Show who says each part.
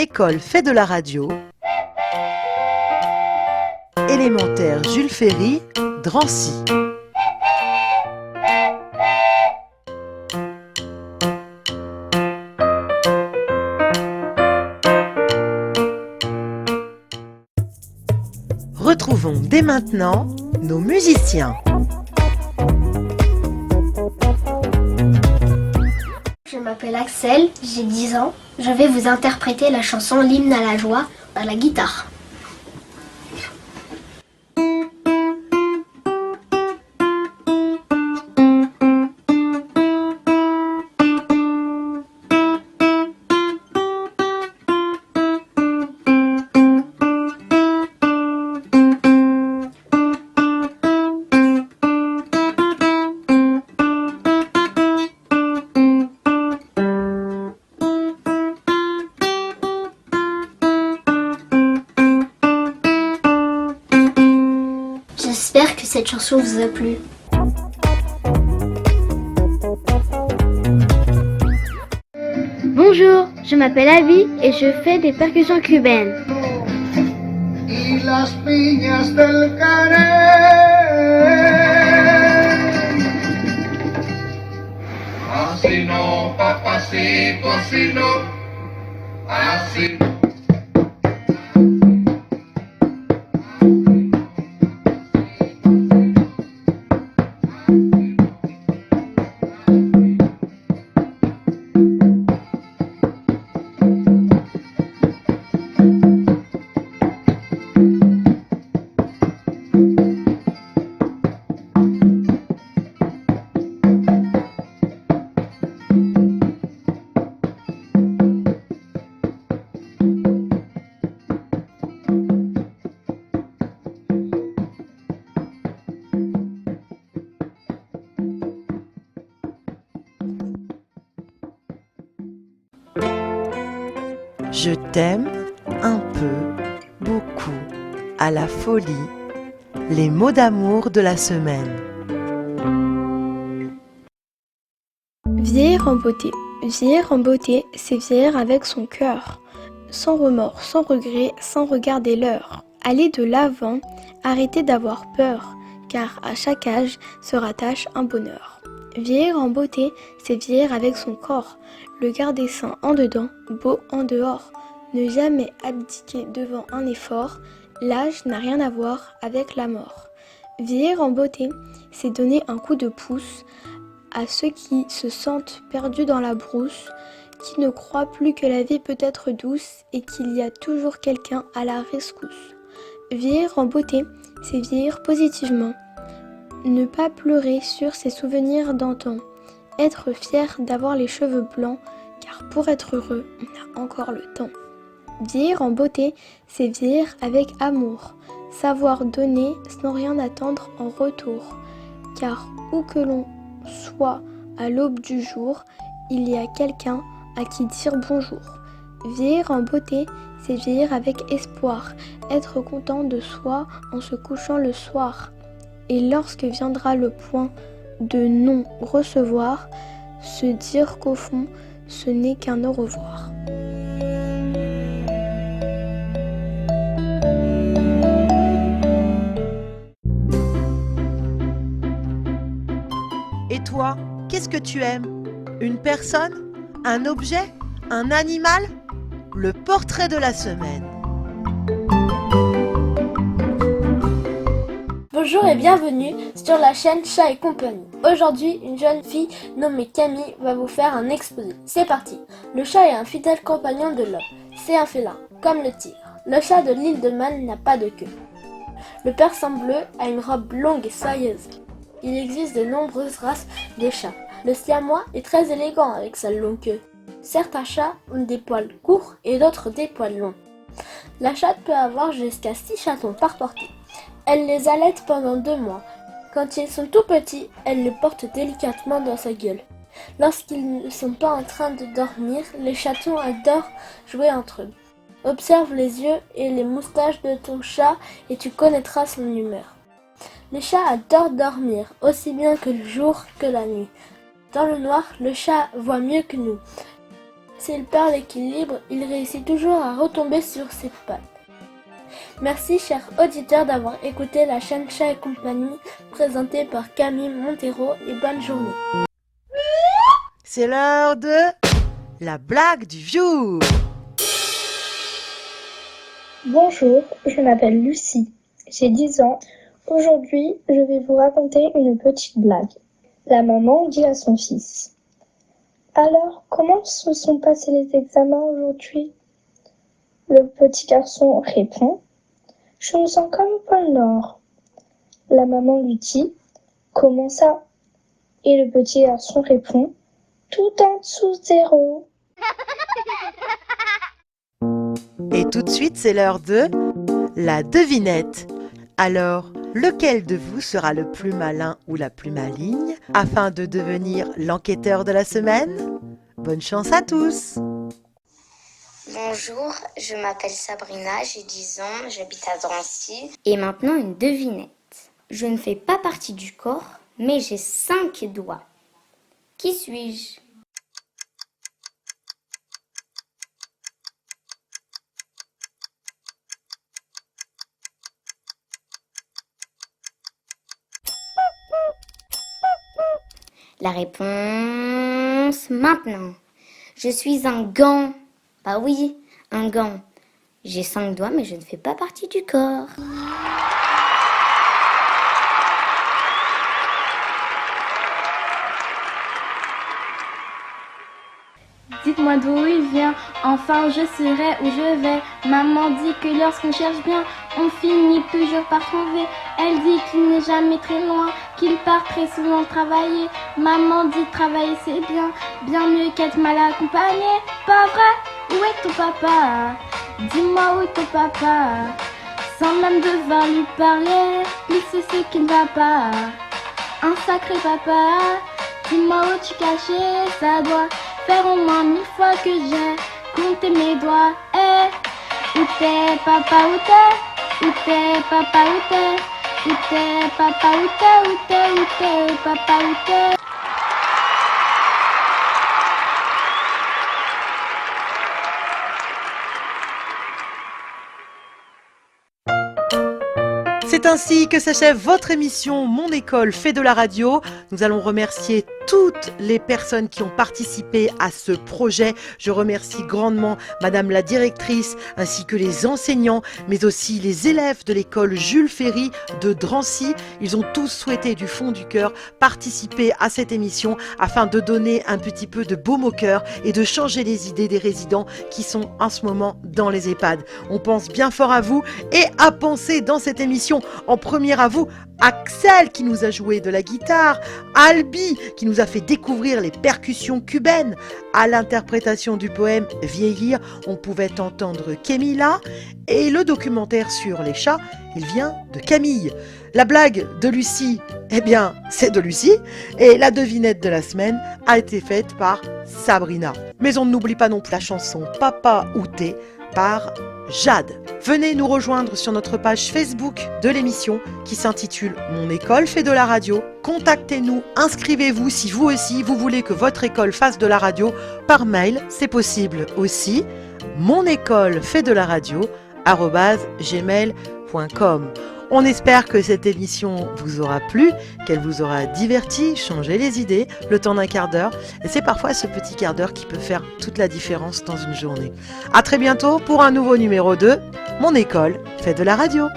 Speaker 1: école fait de la radio. Élémentaire Jules Ferry, Drancy. Retrouvons dès maintenant nos musiciens.
Speaker 2: Je m'appelle Axel, j'ai 10 ans. Je vais vous interpréter la chanson L'hymne à la joie à la guitare. J'espère que cette chanson vous a plu.
Speaker 3: Bonjour, je m'appelle Abby et je fais des percussions cubaines.
Speaker 4: Y las piñas del Carey. Así no, papacito, así no, así no.
Speaker 1: Je t'aime un peu, beaucoup, à la folie, les mots d'amour de la semaine.
Speaker 5: Vieillir en beauté. Vieillir en beauté, c'est vieillir avec son cœur, sans remords, sans regrets, sans regarder l'heure. Aller de l'avant, arrêter d'avoir peur, car à chaque âge se rattache un bonheur. Vieillir en beauté, c'est vieillir avec son corps, le garder sain en dedans, beau en dehors. Ne jamais abdiquer devant un effort, l'âge n'a rien à voir avec la mort. Vieillir en beauté, c'est donner un coup de pouce à ceux qui se sentent perdus dans la brousse, qui ne croient plus que la vie peut être douce et qu'il y a toujours quelqu'un à la rescousse. Vieillir en beauté, c'est vieillir positivement. Ne pas pleurer sur ses souvenirs d'antan. Être fier d'avoir les cheveux blancs, car pour être heureux, on a encore le temps. Vieillir en beauté, c'est vieillir avec amour. Savoir donner sans rien attendre en retour. Car où que l'on soit à l'aube du jour, il y a quelqu'un à qui dire bonjour. Vieillir en beauté, c'est vieillir avec espoir. Être content de soi en se couchant le soir. Et lorsque viendra le point de non-recevoir, se dire qu'au fond, ce n'est qu'un au revoir.
Speaker 1: Et toi, qu'est-ce que tu aimes? Une personne? Un objet? Un animal? Le portrait de la semaine.
Speaker 6: Bonjour et bienvenue sur la chaîne Chat et Compagnie. Aujourd'hui, une jeune fille nommée Camille va vous faire un exposé. C'est parti. Le chat est un fidèle compagnon de l'homme. C'est un félin, comme le tigre. Le chat de l'île de Man n'a pas de queue. Le persan bleu a une robe longue et soyeuse. Il existe de nombreuses races de chats. Le siamois est très élégant avec sa longue queue. Certains chats ont des poils courts et d'autres des poils longs. La chatte peut avoir jusqu'à 6 chatons par portée. Elle les allaite pendant 2 mois. Quand ils sont tout petits, elle les porte délicatement dans sa gueule. Lorsqu'ils ne sont pas en train de dormir, les chatons adorent jouer entre eux. Observe les yeux et les moustaches de ton chat et tu connaîtras son humeur. Les chats adorent dormir, aussi bien que le jour que la nuit. Dans le noir, le chat voit mieux que nous. S'il perd l'équilibre, il réussit toujours à retomber sur ses pattes. Merci chers auditeurs d'avoir écouté la chaîne Chat et Compagnie présentée par Camille Montero et bonne journée.
Speaker 1: C'est l'heure de la blague du jour.
Speaker 7: Bonjour, je m'appelle Lucie, j'ai 10 ans. Aujourd'hui, je vais vous raconter une petite blague. La maman dit à son fils: Alors, comment se sont passés les examens aujourd'hui? Le petit garçon répond: Je me sens comme Paul Nord. La maman lui dit: Comment ça? Et le petit garçon répond: Tout en dessous 0.
Speaker 1: Et tout de suite, c'est l'heure de la devinette. Alors, lequel de vous sera le plus malin ou la plus maligne afin de devenir l'enquêteur de la semaine? Bonne chance à tous!
Speaker 8: Bonjour, je m'appelle Sabrina, j'ai 10 ans, j'habite à Drancy. Et maintenant une devinette. Je ne fais pas partie du corps, mais j'ai 5 doigts. Qui suis-je? La réponse maintenant. Je suis un gant. Bah oui, un gant. J'ai 5 doigts, mais je ne fais pas partie du corps.
Speaker 9: Dites-moi d'où il vient, enfin je serai où je vais. Maman dit que lorsqu'on cherche bien, on finit toujours par trouver. Elle dit qu'il n'est jamais très loin, qu'il part très souvent travailler. Maman dit travailler c'est bien, bien mieux qu'être mal accompagné. Pas vrai? Où est ton papa? Dis-moi où est ton papa? Sans même devoir lui parler, il sait ce qui ne va pas. Un sacré papa, dis-moi où tu cachais, ça doit faire au moins 1000 fois que j'ai compté mes doigts. Où t'es papa, où t'es? Où t'es papa, où t'es? Où t'es papa, où t'es? Où t'es papa, où t'es?
Speaker 1: C'est ainsi que s'achève votre émission Mon école fait de la radio. Nous allons remercier toutes les personnes qui ont participé à ce projet. Je remercie grandement Madame la directrice ainsi que les enseignants, mais aussi les élèves de l'école Jules Ferry de Drancy. Ils ont tous souhaité du fond du cœur participer à cette émission afin de donner un petit peu de baume au cœur et de changer les idées des résidents qui sont en ce moment dans les EHPAD. On pense bien fort à vous et à penser dans cette émission en premier à vous, Axel qui nous a joué de la guitare, Albi qui nous a fait découvrir les percussions cubaines. À l'interprétation du poème Vieillir, on pouvait entendre Camilla et le documentaire sur les chats, il vient de Camille. La blague de Lucie, eh bien, c'est de Lucie et la devinette de la semaine a été faite par Sabrina. Mais on n'oublie pas non plus la chanson Papa ou t'es par Jade. Venez nous rejoindre sur notre page Facebook de l'émission qui s'intitule Mon école fait de la radio. Contactez-nous, inscrivez-vous si vous aussi vous voulez que votre école fasse de la radio. Par mail, c'est possible aussi. monécolefait-de-la-radio@gmail.com. On espère que cette émission vous aura plu, qu'elle vous aura diverti, changé les idées, le temps d'un quart d'heure. Et c'est parfois ce petit quart d'heure qui peut faire toute la différence dans une journée. À très bientôt pour un nouveau numéro de Mon école fait de la radio.